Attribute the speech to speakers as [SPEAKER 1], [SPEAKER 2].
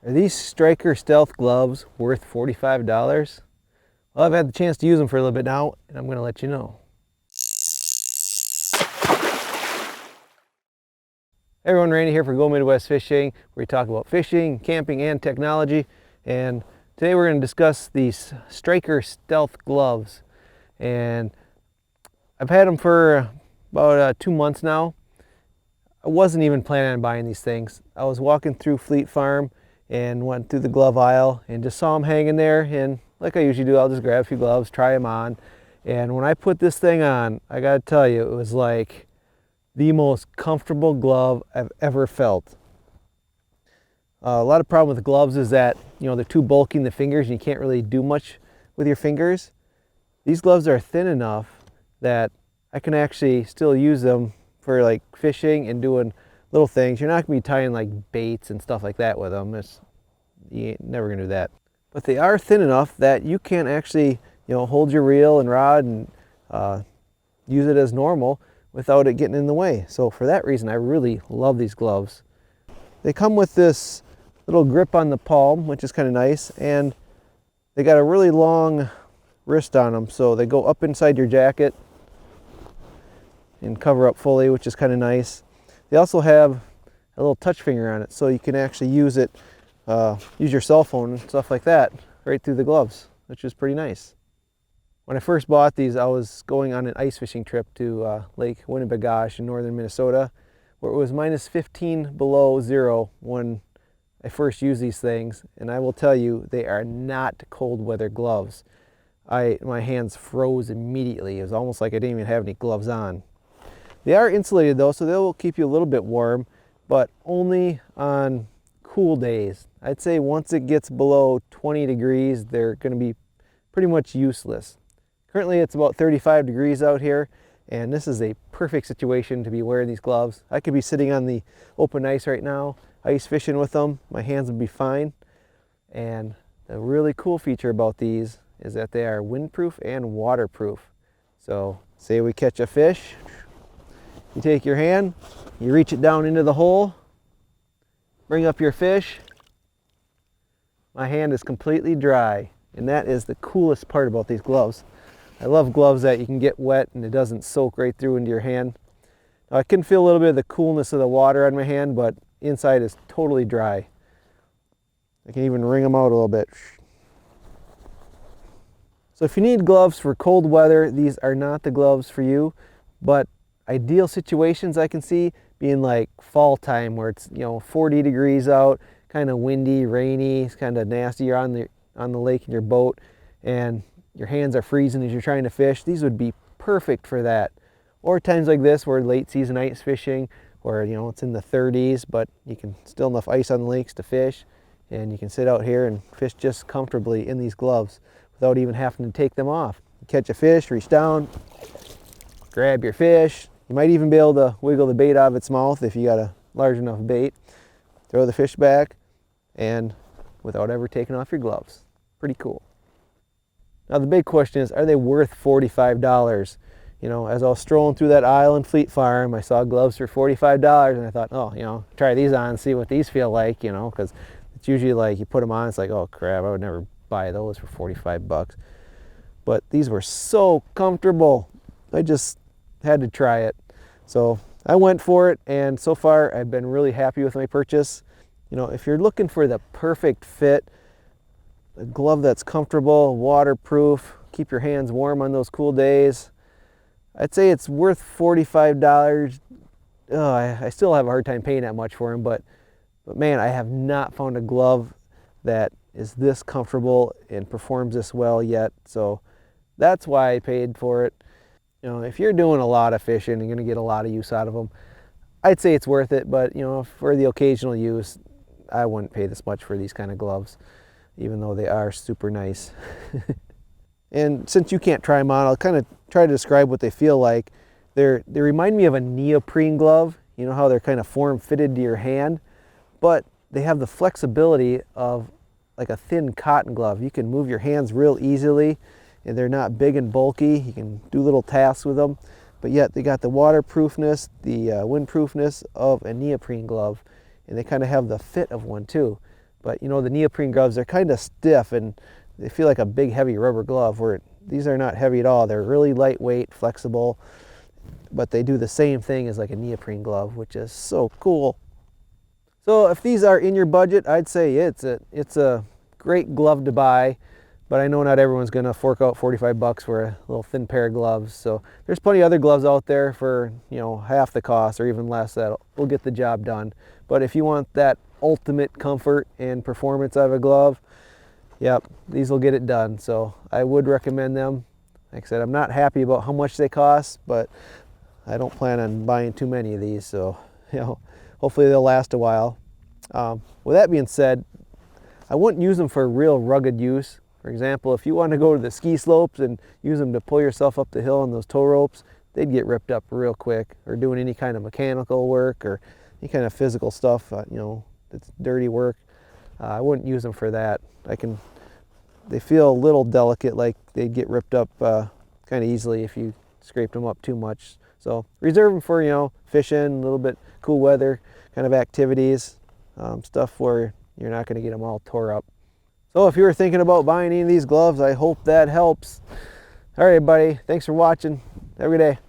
[SPEAKER 1] Are these Striker Stealth gloves worth $45? Well, I've had the chance to use them for a little bit now, and I'm going to let you know. Hey everyone, Randy here for Go Midwest Fishing, where we talk about fishing, camping, and technology. And today we're going to discuss these Striker Stealth gloves. And I've had them for about 2 months now. I wasn't even planning on buying these things. I was walking through Fleet Farm and went through the glove aisle and just saw them hanging there, and like I usually do, I'll just grab a few gloves, try them on. And when I put this thing on, I gotta tell you, it was like the most comfortable glove I've ever felt. A lot of problem with the gloves is that, they're too bulky in the fingers and you can't really do much with your fingers. These gloves are thin enough that I can actually still use them for like fishing and doing little things. You're not gonna be tying like baits and stuff like that with them. You ain't never gonna do that. But they are thin enough that you can actually, hold your reel and rod and use it as normal without it getting in the way. So for that reason, I really love these gloves. They come with this little grip on the palm, which is kind of nice, and they got a really long wrist on them, so they go up inside your jacket and cover up fully, which is kind of nice. They also have a little touch finger on it, so you can actually use it, use your cell phone and stuff like that right through the gloves, which is pretty nice. When I first bought these, I was going on an ice fishing trip to Lake Winnipegosh in northern Minnesota, where it was minus 15 below zero when I first used these things, and I will tell you, they are not cold weather gloves. My hands froze immediately. It was almost like I didn't even have any gloves on. They are insulated though, so they will keep you a little bit warm, but only on cool days. I'd say once it gets below 20 degrees, they're going to be pretty much useless. Currently it's about 35 degrees out here, and this is a perfect situation to be wearing these gloves. I could be sitting on the open ice right now, ice fishing with them. My hands would be fine. And the really cool feature about these is that they are windproof and waterproof. So say we catch a fish, you take your hand, you reach it down into the hole, bring up your fish. My hand is completely dry, and that is the coolest part about these gloves. I love gloves that you can get wet and it doesn't soak right through into your hand. Now, I can feel a little bit of the coolness of the water on my hand, but inside is totally dry. I can even wring them out a little bit. So if you need gloves for cold weather, these are not the gloves for you, but ideal situations I can see being like fall time where it's 40 degrees out, kind of windy, rainy, it's kind of nasty. You're on the lake in your boat and your hands are freezing as you're trying to fish. These would be perfect for that. Or times like this where late season ice fishing, where it's in the 30s, but you can still enough ice on the lakes to fish, and you can sit out here and fish just comfortably in these gloves without even having to take them off. You catch a fish, reach down, grab your fish. You might even be able to wiggle the bait out of its mouth if you got a large enough bait. Throw the fish back, and without ever taking off your gloves. Pretty cool. Now the big question is, are they worth $45? As I was strolling through that aisle in Fleet Farm, I saw gloves for $45, and I thought, oh, try these on and see what these feel like, because it's usually like you put them on, it's like, oh crap, I would never buy those for 45 bucks. But these were so comfortable. I just had to try it. So I went for it, and so far I've been really happy with my purchase. If you're looking for the perfect fit, a glove that's comfortable, waterproof, keep your hands warm on those cool days, I'd say it's worth $45. I still have a hard time paying that much for them, but man, I have not found a glove that is this comfortable and performs this well yet. So that's why I paid for it. If you're doing a lot of fishing, you're going to get a lot of use out of them. I'd say it's worth it, but for the occasional use, I wouldn't pay this much for these kind of gloves, even though they are super nice. And since you can't try them on, I'll kind of try to describe what they feel like. They remind me of a neoprene glove. You know how they're kind of form-fitted to your hand, but they have the flexibility of like a thin cotton glove. You can move your hands real easily, and they're not big and bulky. You can do little tasks with them, but yet they got the waterproofness, the windproofness of a neoprene glove, and they kind of have the fit of one too. But you know, the neoprene gloves, they're kind of stiff and they feel like a big heavy rubber glove, where these are not heavy at all. They're really lightweight, flexible, but they do the same thing as like a neoprene glove, which is so cool. So if these are in your budget, I'd say it's a great glove to buy, but I know not everyone's gonna fork out 45 bucks for a little thin pair of gloves. So there's plenty of other gloves out there for, you know, half the cost or even less that will get the job done. But if you want that ultimate comfort and performance out of a glove, yep, these will get it done. So I would recommend them. Like I said, I'm not happy about how much they cost, but I don't plan on buying too many of these. So, you know, hopefully they'll last a while. With that being said, I wouldn't use them for real rugged use. For example, if you want to go to the ski slopes and use them to pull yourself up the hill on those tow ropes, they'd get ripped up real quick. Or doing any kind of mechanical work or any kind of physical stuff, you know, it's dirty work. I wouldn't use them for that. They feel a little delicate, like they'd get ripped up kind of easily if you scraped them up too much. So reserve them for, you know, fishing, a little bit cool weather kind of activities, stuff where you're not going to get them all tore up. So if you were thinking about buying any of these gloves, I hope that helps. All right, buddy. Thanks for watching. Have a good day.